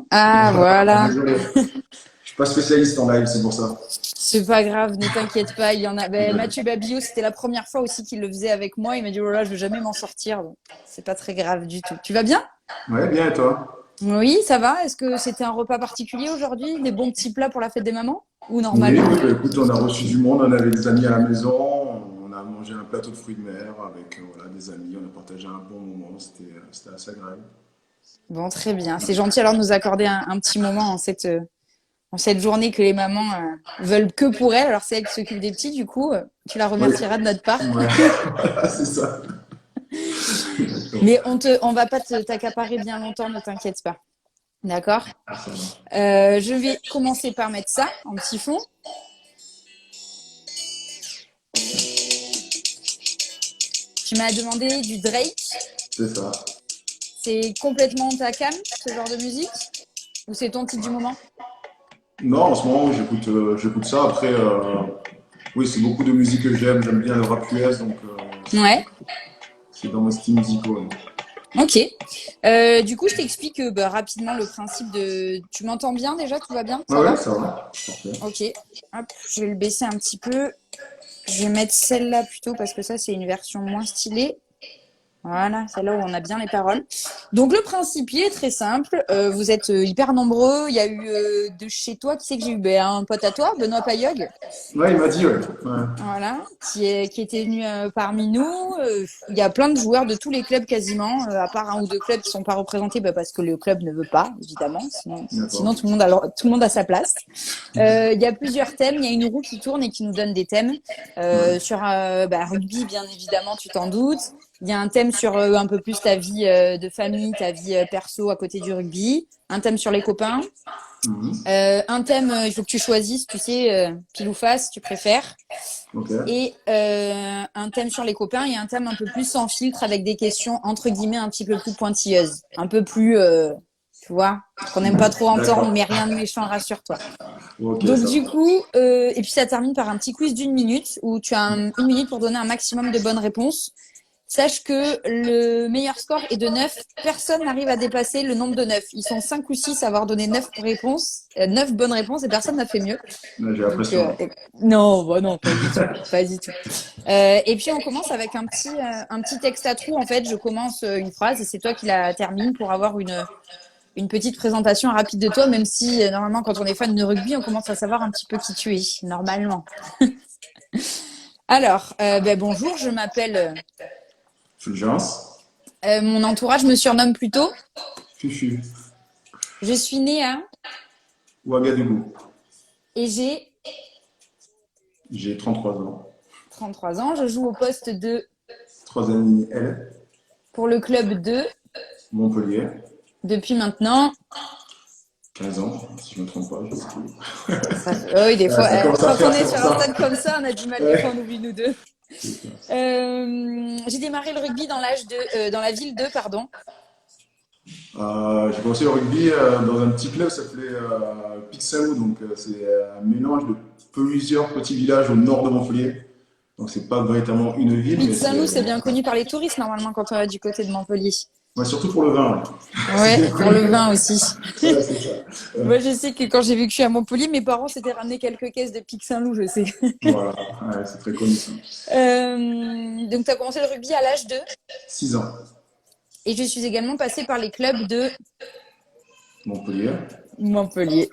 Ah, voilà. Désolé. Je suis pas spécialiste en live, c'est pour ça. C'est pas grave, ne t'inquiète pas. Il y en a. Ben, Mathieu Babillot, c'était la première fois aussi qu'il le faisait avec moi. Il m'a dit, oh là là, je vais jamais m'en sortir. Bon, c'est pas très grave du tout. Tu vas bien? Ouais, bien, et toi? Oui, ça va. Est-ce que c'était un repas particulier aujourd'hui? Des bons petits plats pour la fête des mamans? Ou Oui, normal? oui, bah, écoute, on a reçu du monde, on avait des amis à la maison, on a mangé un plateau de fruits de mer avec voilà, des amis, on a partagé un bon moment, c'était assez agréable. Bon, très bien. C'est gentil alors de nous accorder un petit moment en cette journée que les mamans veulent que pour elles. Alors c'est elle qui s'occupe des petits, du coup, tu la Oui, remercieras de notre part. ouais, c'est ça. Exactement. Mais on va pas t'accaparer bien longtemps, ne t'inquiète pas. D'accord? Ça va. Je vais commencer par mettre ça en petit fond. Tu m'as demandé du Drake. C'est ça. C'est complètement ta came, ce genre de musique? Ou c'est ton titre du moment? Non, en ce moment, j'écoute ça. Après, oui, c'est beaucoup de musique que j'aime. J'aime bien le rap US, donc Ouais. c'est dans mes styles musicaux. Ok. Du coup, je t'explique rapidement le principe de. Tu m'entends bien déjà? Tout va bien? Ah Ça ouais, va? ça va. Parfait. Ok. Hop, je vais le baisser un petit peu. Je vais mettre celle-là plutôt parce que ça, c'est une version moins stylée. Voilà, c'est là où on a bien les paroles. Donc le principe il est très simple. Vous êtes hyper nombreux. Il y a eu de chez toi, qui c'est que j'ai eu? Ben, un pote à toi, Benoît Payog, Ouais, il m'a dit, ouais. Ouais. voilà, qui était venu parmi nous. Il y a plein de joueurs de tous les clubs quasiment, à part un ou deux clubs qui sont pas représentés, parce que le club ne veut pas, évidemment. Sinon D'accord. tout le monde a sa place. Il y a plusieurs thèmes. Il y a une roue qui tourne et qui nous donne des thèmes. Sur rugby, bien évidemment, tu t'en doutes. Il y a un thème sur un peu plus ta vie de famille, ta vie perso à côté du rugby. Un thème sur les copains. Mhm. Un thème, il faut que tu choisisses, tu sais, pile ou face, tu préfères. Ok. Et un thème sur les copains et un thème un peu plus sans filtre avec des questions entre guillemets un petit peu plus pointilleuses. Un peu plus, tu vois, qu'on n'aime pas trop entendre, D'accord. mais rien de méchant, rassure-toi. Ok, Donc ça du va. coup, et puis ça termine par un petit quiz d'une minute où tu as une minute pour donner un maximum de bonnes réponses. Sache que le meilleur score est de 9. Personne n'arrive à dépasser le nombre de 9. Ils sont 5 ou 6 à avoir donné 9 réponses, 9 bonnes réponses et personne n'a fait mieux. Là, j'ai Donc, l'impression. non, bah non, pas du tout, pas du tout. Et puis on commence avec un petit texte à trous. En fait, je commence une phrase et c'est toi qui la termine pour avoir une petite présentation rapide de toi, même si normalement quand on est fan de rugby, on commence à savoir un petit peu qui tu es, normalement. Alors, bonjour, je m'appelle. Fulgence. Mon entourage me surnomme plutôt. Fufu. Je suis née à Ouagadougou. et j'ai J'ai 33 ans. 33 ans. Je joue au poste de Troisième L. pour le club de Montpellier. depuis maintenant. 15 ans, si je ne me trompe pas, je sais plus. Oui, des fois, Ça commence à quand on faire, est c'est pour sur un ça. stade comme ça, on a du mal des fois, Ouais. on oublie nous deux. J'ai démarré le rugby dans la ville de, pardon. J'ai commencé le rugby dans un petit club qui s'appelait Pixelou, donc c'est un mélange de plusieurs petits villages au nord de Montpellier. Donc c'est pas véritablement une ville, Pitt mais Saint-Loup, c'est c'est bien connu par les touristes normalement quand on va du côté de Montpellier. ouais, surtout pour le vin. Ouais. C'est Ouais, bien pour le connu. vin aussi. Ouais, c'est ça. Moi, je sais que quand j'ai vécu à Montpellier, mes parents s'étaient ramené quelques caisses de Pic Saint-Loup, je sais. Voilà, ouais, c'est très connu ça. Donc, tu as commencé le rugby à l'âge de. 6 ans, Et je suis également passée par les clubs de Montpellier. Montpellier.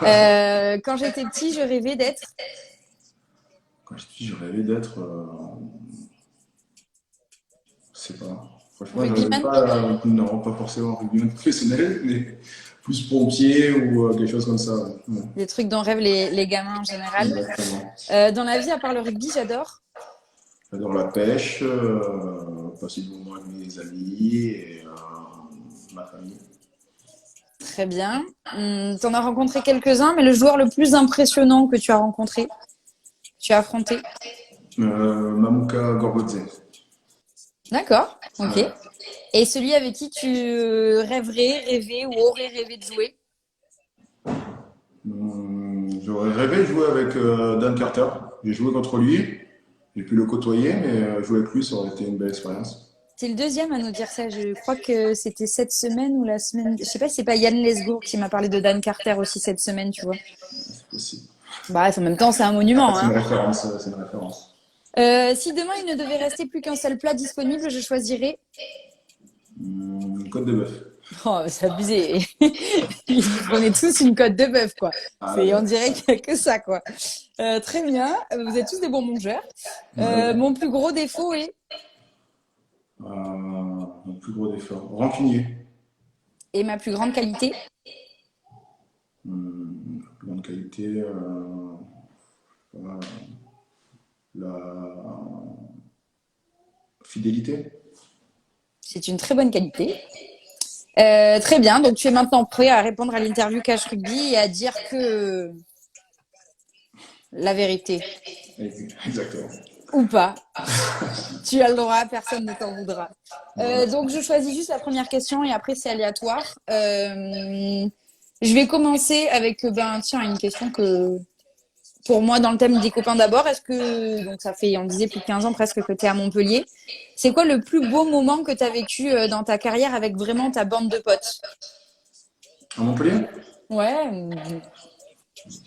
Quand j'étais petit, je rêvais d'être Quand j'étais petit, je rêvais d'être, je sais pas. Franchement, je rêvais rugbyman. pas, non, pas forcément rugbyman professionnel, mais plus pompier ou quelque chose comme ça. Ouais. Ouais, Des trucs dont rêvent les gamins en général. exactement. Dans la vie, à part le rugby, j'adore. J'adore la pêche, passer du moment avec mes amis et ma famille. Très bien. T'en as rencontré quelques-uns, mais le joueur le plus impressionnant que tu as rencontré, tu as affronté. Mamuka Gorgodze. D'accord, ok. Ouais. Et celui avec qui tu rêvais ou aurais rêvé de jouer? J'aurais rêvé de jouer avec Dan Carter. J'ai joué contre lui, j'ai pu le côtoyer, mais jouer avec lui, ça aurait été une belle expérience. T'es le deuxième à nous dire ça. Je crois que c'était cette semaine ou la semaine. Je sais pas si c'est pas Yann Lesgour qui m'a parlé de Dan Carter aussi cette semaine, tu vois. C'est possible. Bah, en même temps, c'est un monument, C'est une hein. référence, c'est une référence. Si demain il ne devait rester plus qu'un seul plat disponible, je choisirais. Côte de bœuf. Oh, c'est abusé. Ils prenaient tous une côte de bœuf, quoi. Ah, On ouais. dirait qu'il n'y a que ça, quoi. Très bien. Vous êtes tous des bons mangeurs. Ouais. Mon plus gros défaut est. Mon plus gros défaut. Rancunier. Et ma plus grande qualité. Plus grande qualité. Euh, la fidélité. C'est une très bonne qualité. Très bien. Donc, tu es maintenant prêt à répondre à l'interview Cash Rugby et à dire que la vérité. Exactement. Ou pas. Tu as le droit, personne ne t'en voudra. Voilà. Donc, je choisis juste la première question et après, c'est aléatoire. Je vais commencer avec, tiens, une question que, pour moi, dans le thème des copains d'abord, donc ça fait, on disait plus de 15 ans presque que tu es à Montpellier. C'est quoi le plus beau moment que tu as vécu dans ta carrière avec vraiment ta bande de potes? À Montpellier? Ouais,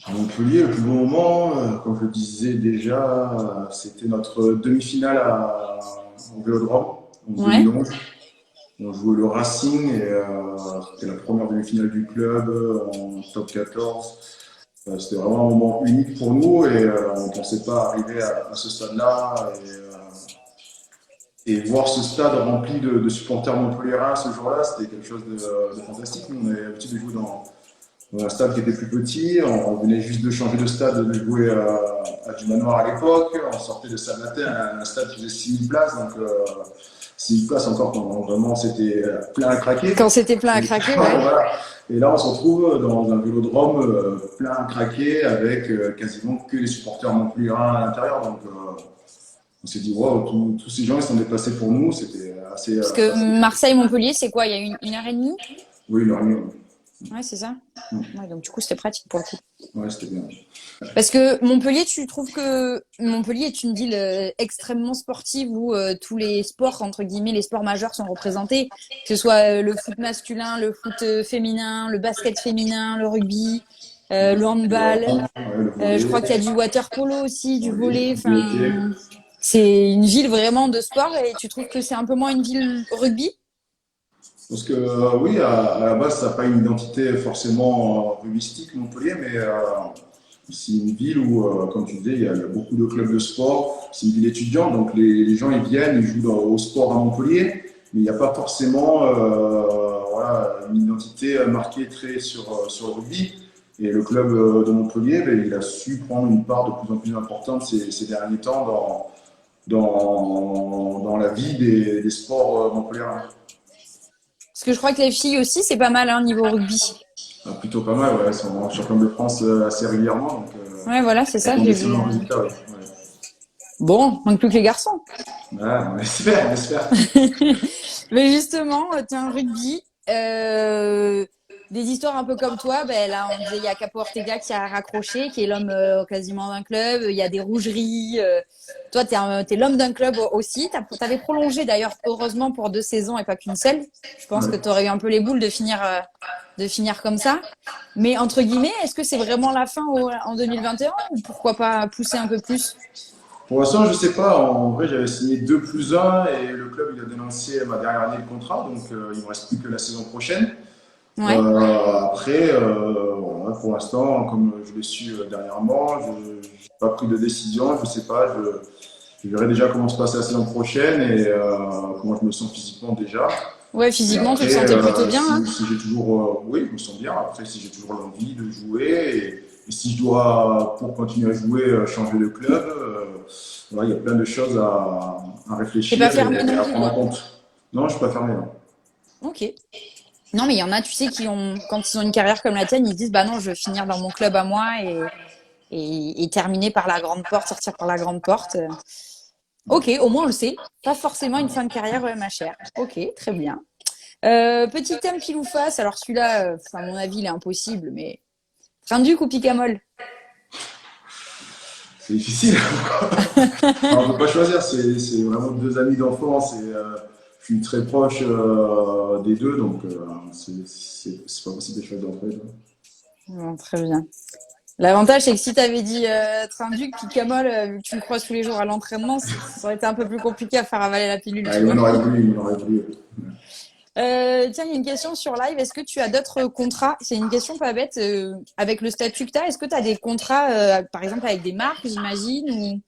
À Montpellier, le plus bon moment, comme je le disais déjà, c'était notre demi-finale au Vélodrome en ouais. 2011. On jouait le Racing et c'était la première demi-finale du club en top 14. C'était vraiment un moment unique pour nous et on ne pensait pas arriver à ce stade-là. Et voir ce stade rempli de supporters montpelliérains ce jour-là, c'était quelque chose de fantastique. Nous, on avait l'habitude de jouer dans un stade qui était plus petit. On venait juste de changer de stade, de jouer à du manoir à l'époque. On sortait de Saint-Martin, un stade qui faisait 6000 places. Donc, 6000 places encore quand vraiment c'était plein à craquer. Quand c'était plein à Et, craquer, ouais. voilà. Et là, on se retrouve dans un vélodrome plein à craquer avec quasiment que les supporters montpelliérains à l'intérieur. Donc, on s'est dit, wow, tous ces gens ils sont déplacés pour nous. C'était assez, Parce que assez. Marseille-Montpellier, c'est quoi? Il y a une heure et demie? Oui, leur mieux. Ouais, c'est ça. Ouais, donc du coup, c'était pratique pour le coup. Ouais, c'était bien. Parce que Montpellier, tu trouves que Montpellier est une ville extrêmement sportive où tous les sports, entre guillemets, les sports majeurs sont représentés, que ce soit le foot masculin, le foot féminin, le basket féminin, le rugby, le handball. Le Je crois volley, qu'il y a du water polo aussi, du volley. du hockey. Enfin, c'est une ville vraiment de sport et tu trouves que c'est un peu moins une ville rugby? Parce que oui, à la base, ça n'a pas une identité forcément rugbyistique, Montpellier, mais c'est une ville où, comme tu disais, il y a beaucoup de clubs de sport. C'est une ville étudiante, donc les gens ils viennent, ils jouent au sport à Montpellier, mais il n'y a pas forcément voilà, une identité marquée très sur le rugby. Et le club de Montpellier, ben, il a su prendre une part de plus en plus importante ces derniers temps dans la vie des sports montpelliérains. Parce que je crois que les filles aussi, c'est pas mal, hein, niveau rugby. Plutôt pas mal, ouais. Elles sont championnes de France assez régulièrement, donc Ouais, voilà, c'est ça, on j'ai vu. d'excellents résultats, ouais. Bon, manque plus que les garçons. Ouais, on espère, on espère. Mais justement, t'es un rugby. Des histoires un peu comme toi, ben là, on disait, il y a Capo Ortega qui a raccroché, qui est l'homme quasiment d'un club. Il y a des rougeries. Toi, t'es l'homme d'un club aussi. T'avais prolongé d'ailleurs, heureusement, pour 2 saisons et pas qu'une seule. Je pense que Ouais. t'aurais eu un peu les boules de finir comme ça. Mais entre guillemets, est-ce que c'est vraiment la fin en 2021 ou pourquoi pas pousser un peu plus? Pour l'instant, je sais pas. En vrai, j'avais signé 2+1 et le club il a dénoncé ma dernière année de contrat, donc il me reste plus que la saison prochaine. Ouais. Après, voilà, pour l'instant, comme je l'ai su dernièrement, je n'ai pas pris de décision. Je sais pas. Je verrai déjà comment se passe la saison prochaine et comment je me sens physiquement déjà. Ouais, Et physiquement, tu te après, sentais plutôt bien, hein? si j'ai toujours, oui, je me sens bien. Après, si j'ai toujours l'envie de jouer et si je dois, pour continuer à jouer, changer de club, voilà, il y a plein de choses à T'es pas réfléchir fermé et non à plus, prendre en quoi. compte. Non, je suis pas fermé. Non. Ok. Non, mais il y en a, tu sais, quand ils ont une carrière comme la tienne, ils se disent, bah non, je veux finir dans mon club à moi et terminer par la grande porte, sortir par la grande porte. Ok, au moins on le sait. Pas forcément une fin de carrière, ma chère. Ok, très bien. Petit thème pile ou face. Alors celui-là, à mon avis, il est impossible, mais Trinduc ou Picamol? C'est difficile. Alors, on ne peut pas choisir. C'est vraiment deux amis d'enfance et je suis très proche des deux, donc c'est pas possible de choisir entre les deux. Bon, très bien. L'avantage, c'est que si tu avais dit Trinduc, puis Camol, vu que tu le croises tous les jours à l'entraînement, ça aurait été un peu plus compliqué à faire avaler la pilule, Ah, tu vois. il m'en aurait voulu. Tiens, il y a une question sur live. Est-ce que tu as d'autres contrats? C'est une question pas bête. Avec le statut que tu as, est-ce que tu as des contrats, par exemple, avec des marques, j'imagine ou...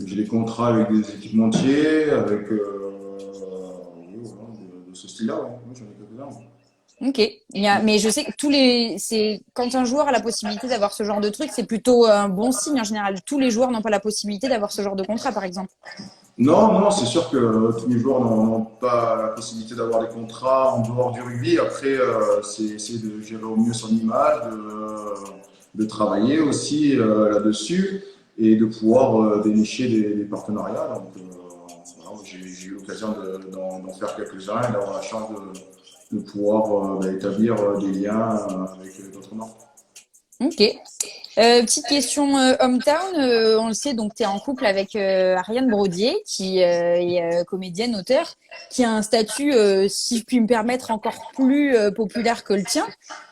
J'ai des contrats avec des équipementiers, avec oui, voilà, de ce style-là, ouais. Oui, j'en ai quelques-uns. Ok. Mais je sais que quand un joueur a la possibilité d'avoir ce genre de truc, c'est plutôt un bon signe en général. Tous les joueurs n'ont pas la possibilité d'avoir ce genre de contrat, par exemple. Non, c'est sûr que tous les joueurs n'ont pas la possibilité d'avoir des contrats en dehors du rugby. Après, c'est essayer de gérer au mieux son image, de travailler aussi là-dessus et de pouvoir dénicher des partenariats. Donc, voilà, j'ai eu l'occasion d'en faire quelques-uns et d'avoir la chance de pouvoir établir des liens avec d'autres marques. Ok. Petite question hometown, on le sait, donc tu es en couple avec Ariane Brodier, qui est comédienne, auteure, qui a un statut, si je puis me permettre, encore plus populaire que le tien,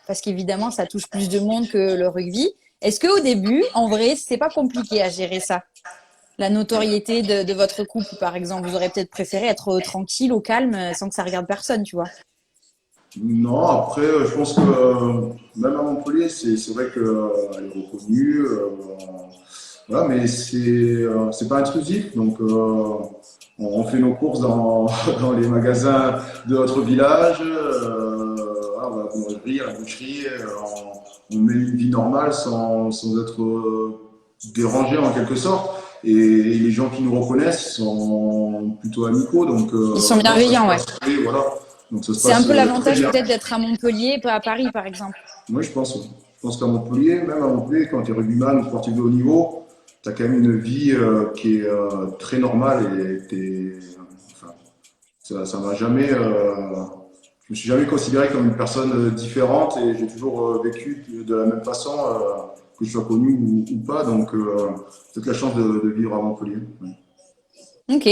parce qu'évidemment, ça touche plus de monde que le rugby. Est-ce qu'au début, en vrai, c'est pas compliqué à gérer ça? La notoriété de votre couple, par exemple, vous aurez peut-être préféré être tranquille, au calme, sans que ça regarde personne, tu vois. Non, après, je pense que même à Montpellier, c'est vrai qu'elle est reconnue. Voilà, mais c'est pas intrusif. Donc, on fait nos courses dans les magasins de notre village. Voilà, on va à la boulangerie, à la boucherie. On mène une vie normale sans être dérangé en quelque sorte. Et les gens qui nous reconnaissent sont plutôt amicaux. Donc, Ils sont non, ça se bienveillants, ouais. passe, oui, voilà. Donc, ça se C'est un passe peu très l'avantage bien. peut-être d'être à Montpellier, pas à Paris, par exemple. Moi, je pense. Je pense qu'à Montpellier, même à Montpellier, quand tu es rugbyman ou sportif de haut niveau, tu as quand même une vie qui est très normale et enfin, ça m'a jamais. Je me suis jamais considéré comme une personne différente et j'ai toujours vécu de la même façon, que je sois connu ou pas. Donc, peut-être la chance de vivre à Montpellier. Ouais. Ok.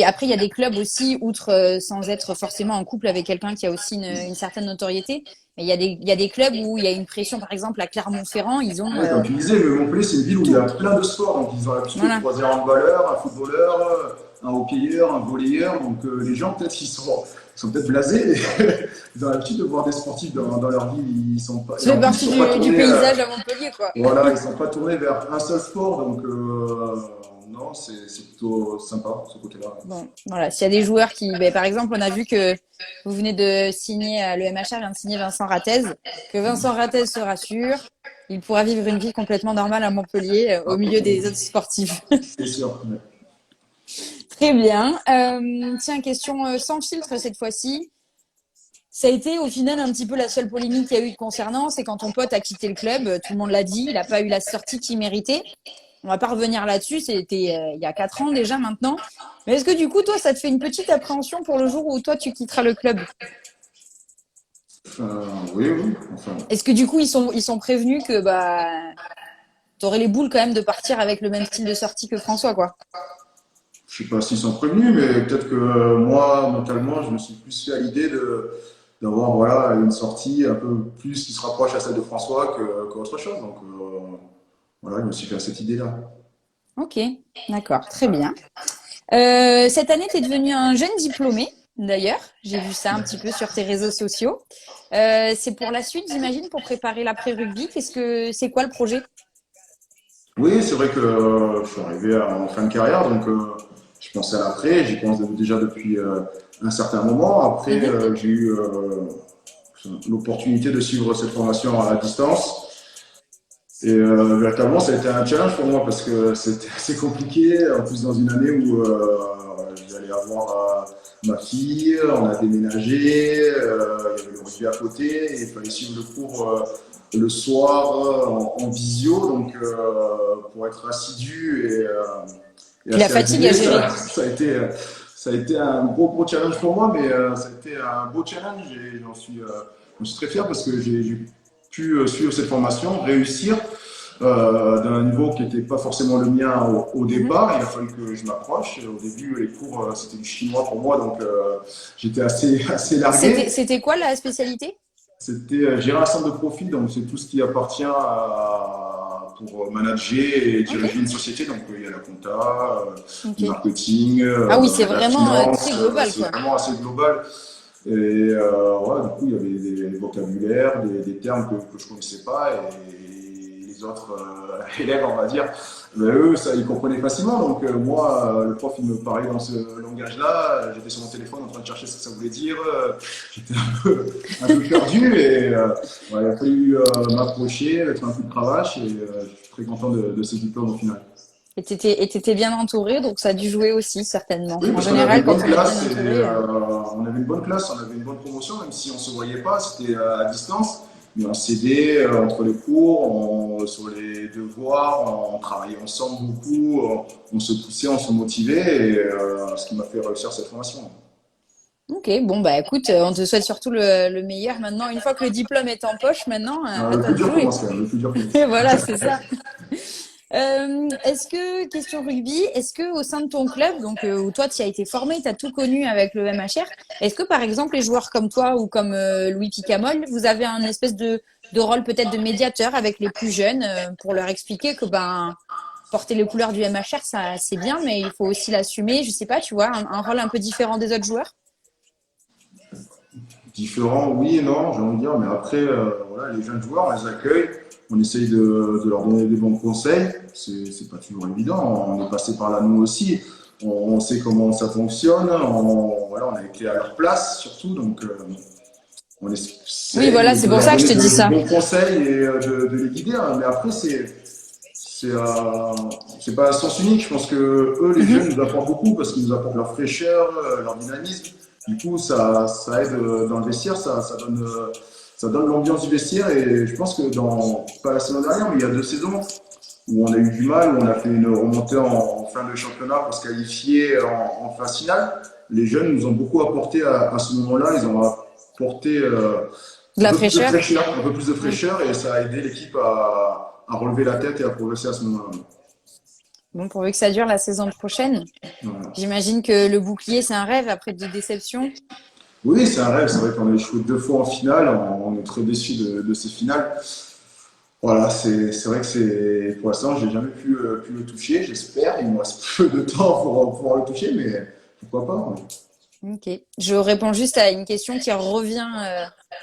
Après, il y a des clubs aussi, outre sans être forcément en couple avec quelqu'un qui a aussi une certaine notoriété. Mais il y a des clubs où il y a une pression, par exemple, à Clermont-Ferrand, ils ont Ouais, comme tu disais, le Montpellier, c'est une ville où il y a tout. plein de sports. Donc, ils ont l'habitude de Voilà. croiser un handballeur, un footballeur, un hockeyeur, un volleyeur. Donc, les gens, peut-être, ils sont peut-être blasés. Mais ils ont l'habitude de voir des sportifs dans leur ville. Ça Et fait en plus, ils partie sont pas du tournés, paysage à Montpellier, quoi. voilà, ils sont pas tournés vers un seul sport. Donc, non, c'est plutôt sympa, ce côté-là. Bon, voilà. S'il y a des joueurs par exemple, on a vu que vous venez de signer, le MHR vient de signer Vincent Rattez, que Vincent Rattez se rassure, il pourra vivre une vie complètement normale à Montpellier, au Ah, milieu des autres sportifs. c'est sûr. Ouais. Très bien. Tiens, question sans filtre cette fois-ci. Ça a été au final un petit peu la seule polémique qu'il y a eu de concernant, c'est quand ton pote a quitté le club, tout le monde l'a dit, il n'a pas eu la sortie qu'il méritait. On va pas revenir là-dessus, c'était il y a 4 ans déjà maintenant. Mais est-ce que du coup, toi, ça te fait une petite appréhension pour le jour où toi, tu quitteras le club? Oui, oui. Enfin, Est-ce que du coup, ils sont prévenus que t'aurais les boules quand même de partir avec le même style de sortie que François, quoi? je sais pas s'ils sont prévenus, mais peut-être que moi, mentalement, je me suis plus fait à l'idée d'avoir voilà, une sortie un peu plus qui se rapproche à celle de François qu'autre chose. Donc voilà, je me suis fait à cette idée-là. Ok, d'accord, très bien. Cette année, tu es devenu un jeune diplômé, d'ailleurs. J'ai vu ça un petit peu sur tes réseaux sociaux. C'est pour la suite, j'imagine, pour préparer l'après-rugby. C'est quoi le projet? Oui, c'est vrai que je suis arrivé en fin de carrière, donc je pensais à l'après, j'y pense déjà depuis un certain moment. Après, Mhm. j'ai eu l'opportunité de suivre cette formation à distance. Et véritablement, ça a été un challenge pour moi parce que c'était assez compliqué. En plus, dans une année où j'allais avoir ma fille, on a déménagé, il y avait le rugby à côté, et il fallait suivre le cours le soir en visio. Donc, pour être assidu et Puis la assez fatigue à régulier, gérer. ça a été un gros challenge pour moi, mais ça a été un beau challenge et j'en suis très fier parce que j'ai pu suivre cette formation, réussir. d'un niveau qui n'était pas forcément le mien au Mhm. départ. Il a fallu que je m'approche. Au début, les cours, c'était du chinois pour moi, donc j'étais assez, assez largué. C'était quoi la spécialité? C'était gérer un centre de profit, donc c'est tout ce qui appartient pour manager et Ok, diriger une société. Donc il y a la compta, le ok. marketing, Ah oui, c'est la vraiment très finance, global, c'est quoi. vraiment assez global. Et voilà, du coup, il y avait des vocabulaires, des termes que je ne connaissais pas et les autres élèves, on va dire, ben, eux, ça, ils comprenaient facilement. Donc moi, le prof, il me parlait dans ce langage-là, j'étais sur mon téléphone en train de chercher ce que ça voulait dire, j'étais un peu perdu et ouais, il a fallu m'approcher, mettre un coup de cravache et je suis très content de ce diplôme au final. Et t'étais bien entouré, donc ça a dû jouer aussi, certainement. Oui, En parce qu'on avait général, une bonne quand on est bien classe et entouré. on avait une bonne classe, on avait une bonne promotion, même si on ne se voyait pas, c'était à distance. Mais on s'aidait entre les cours, sur les devoirs, on travaillait ensemble beaucoup, on se poussait, on se motivait, et ce qui m'a fait réussir cette formation. Ok, bon, bah écoute, on te souhaite surtout le meilleur maintenant. Une fois que le diplôme est en poche, maintenant, à Le toi plus de dur jouer. commence quand même, le plus dur commence. Et voilà, c'est ça. Est-ce que, question rugby, est-ce que au sein de ton club, donc où toi tu as été formé, tu as tout connu avec le MHR, est-ce que par exemple les joueurs comme toi ou comme Louis Picamol, vous avez un espèce de rôle peut-être de médiateur avec les plus jeunes pour leur expliquer que ben porter les couleurs du MHR, ça c'est bien, mais il faut aussi l'assumer, je sais pas, tu vois, un rôle un peu différent des autres joueurs? Différent, oui et non, j'ai envie de dire, mais après, voilà, les jeunes joueurs, on les accueille, on essaye de leur donner des bons conseils. C'est pas toujours évident, on est passé par là nous aussi. On sait comment ça fonctionne, voilà, on a été à leur place surtout, donc on Oui, essaye voilà, c'est de pour leur ça que je donner te dis de ça. bons conseils et de les guider. Hein. Mais après, c'est c'est pas un sens unique. Je pense que eux, les Mhm. jeunes, nous apportent beaucoup parce qu'ils nous apportent leur fraîcheur, leur dynamisme. Du coup, ça aide dans le vestiaire, ça donne l'ambiance du vestiaire. Et je pense que pas la saison dernière, mais il y a 2 saisons où on a eu du mal, où on a fait une remontée en fin de championnat pour se qualifier en phase finale. Les jeunes nous ont beaucoup apporté à ce moment-là. Ils ont apporté De la fraîcheur. un peu plus de Mm. fraîcheur, et ça a aidé l'équipe à relever la tête et à progresser à ce moment-là. Bon, pourvu que ça dure la saison prochaine. Voilà. J'imagine que le bouclier, c'est un rêve après 2 déceptions. Oui, c'est un rêve. C'est vrai qu'on a échoué 2 fois en finale. On est très déçus de ces finales. Voilà, c'est vrai que pour l'instant, j'ai jamais pu le toucher. J'espère. Il me reste peu de temps pour pouvoir le toucher, mais pourquoi pas. Ok. Je réponds juste à une question qui revient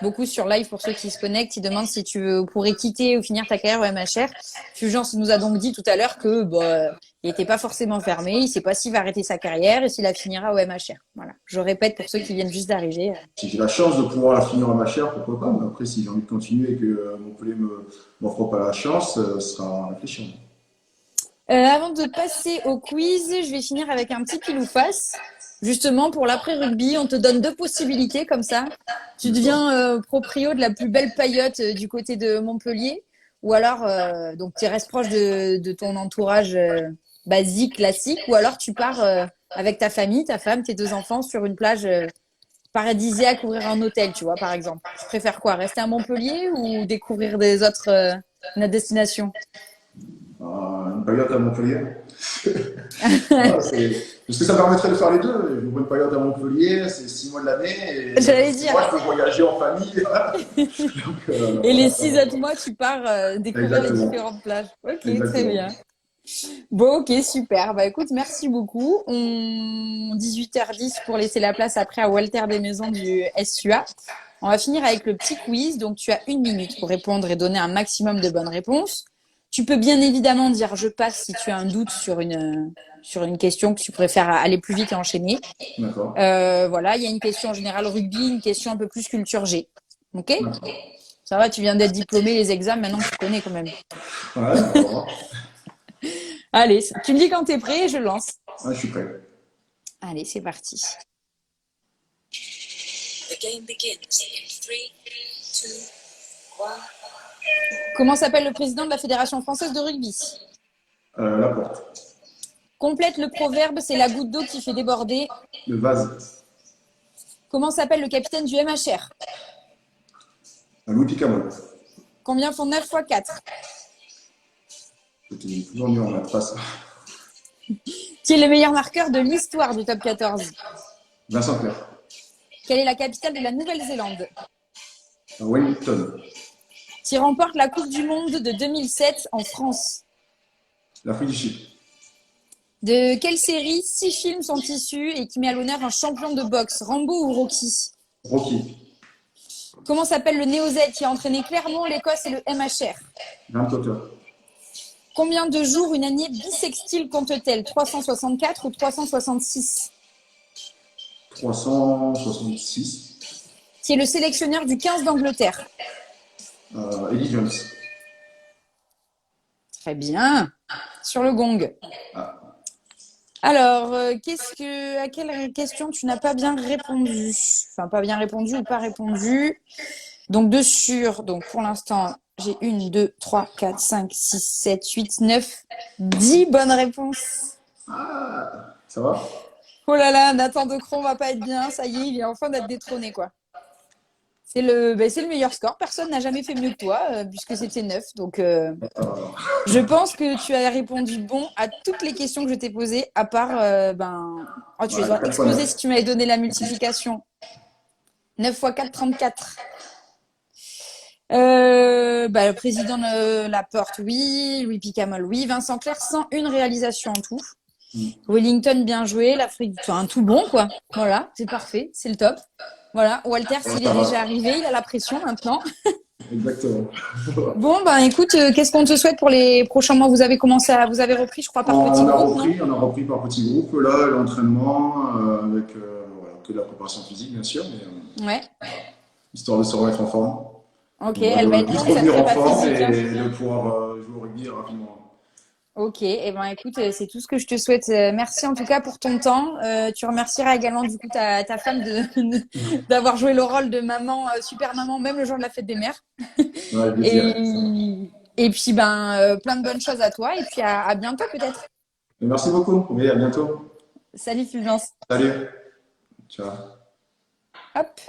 beaucoup sur live pour ceux qui se connectent. Ils demandent si tu pourrais quitter ou finir ta carrière au MHR. Fulgence nous a donc dit tout à l'heure que bah, il n'était pas forcément fermé. Il ne sait pas s'il va arrêter sa carrière et s'il la finira au MHR. Voilà. Je répète pour ceux qui viennent juste d'arriver. Si j'ai la chance de pouvoir la finir à ma chair, pourquoi pas. Mais après, si j'ai envie de continuer et que Montpellier m'offre pas la chance, ce sera à réfléchir. Avant de passer au quiz, je vais finir avec un petit pile ou face. Justement, pour l'après-rugby, on te donne 2 possibilités comme ça. Tu D'accord. deviens proprio de la plus belle paillote du côté de Montpellier, ou alors donc tu restes proche de ton entourage basique, classique, ou alors tu pars avec ta famille, ta femme, tes 2 enfants sur une plage paradisiaque, ouvrir un hôtel, tu vois, par exemple. Tu préfères quoi, rester à Montpellier ou découvrir des autres destinations? Une période à Montpellier. Ah, parce que ça me permettrait de faire les deux. J'ouvre une période à Montpellier, c'est 6 mois de l'année, et les autres J'allais 6 dire. mois, je peux voyager en famille. Donc, Et les voilà, 6 autres mois, tu pars découvrir les exactement. différentes plages. Ok, très Exactement. bien. Bon, ok, super. Bah écoute, merci beaucoup. 18h10 pour laisser la place après à Walter Desmaisons du SUA. On va finir avec le petit quiz. Donc, tu as 1 minute pour répondre et donner un maximum de bonnes réponses. Tu peux bien évidemment dire je passe si tu as un doute sur une question que tu préfères aller plus vite et enchaîner. D'accord. Voilà, il y a une question en général rugby, une question un peu plus culture G. Ok? D'accord. Ça va, tu viens d'être diplômé, les examens, maintenant tu connais quand même. Ouais, on va voir. Allez, tu me dis quand t'es prêt et je lance. Ouais, je suis prêt. Allez, c'est parti. The game begins in 3, 2, 1. Comment s'appelle le président de la Fédération française de rugby? La porte. Complète le proverbe, c'est la goutte d'eau qui fait déborder. Le vase. Comment s'appelle le capitaine du MHR? Un Louis Picamol. Combien font 9 fois 4? J'étais toujours nul en maths, pas ça. Qui est le meilleur marqueur de l'histoire du top 14? Vincent Clerc. Quelle est la capitale de la Nouvelle-Zélande? Wellington. Qui remporte la Coupe du Monde de 2007 en France? L'Afrique du Sud. De quelle série 6 films sont issus et qui met à l'honneur un champion de boxe, Rambo ou Rocky? Rocky. Comment s'appelle le Néo-Z qui a entraîné Clermont, l'Écosse et le MHR? Graham Potter. Combien de jours une année bissextile compte-t-elle? 364 ou 366? 366. Qui est le sélectionneur du 15 d'Angleterre? Eddie Jones. Très bien. Sur le gong. Ah, Alors, à quelle question tu n'as pas bien répondu? Enfin, pas bien répondu ou pas répondu. Donc, donc pour l'instant, j'ai 1, 2, 3, 4, 5, 6, 7, 8, 9, 10 bonnes réponses. ça va? Oh là là, Nathan Decron va pas être bien. Ça y est, il vient enfin d'être détrôné, quoi. C'est le meilleur score. Personne n'a jamais fait mieux que toi, puisque c'était 9. Donc, je pense que tu as répondu bon à toutes les questions que je t'ai posées, à part, tu les Ouais, aurais 4 fois explosées 9. si tu m'avais donné la multiplication. 9 fois 4, 34. Le président de Laporte, oui. Louis Picamol, oui. Vincent Clerc, 101 réalisations en tout. Wellington, bien joué. L'Afrique, enfin, tout bon, quoi. Voilà, c'est parfait, c'est le top. Voilà, Walter, s'il est Ça va. déjà arrivé, il a la pression maintenant. Exactement. Bon, écoute, qu'est-ce qu'on te souhaite pour les prochains mois? Vous avez repris, je crois, par petits groupes, non? On a repris par petits groupes, là, l'entraînement, avec voilà, que de la préparation physique, bien sûr, mais Ouais. histoire de se remettre en forme. Ok, On va elle va le être plus longue, cette revenir en prépa forme physique, hein. et de pouvoir jouer au rugby rapidement. Ok, écoute, c'est tout ce que je te souhaite. Merci en tout cas pour ton temps. Tu remercieras également du coup ta femme d'avoir joué le rôle de maman, super maman, même le jour de la fête des mères. Ouais, avec plaisir. Et puis plein de bonnes choses à toi et puis à bientôt peut-être. Et merci beaucoup. Oui, à bientôt. Salut Fulgence. Salut. Ciao. Hop.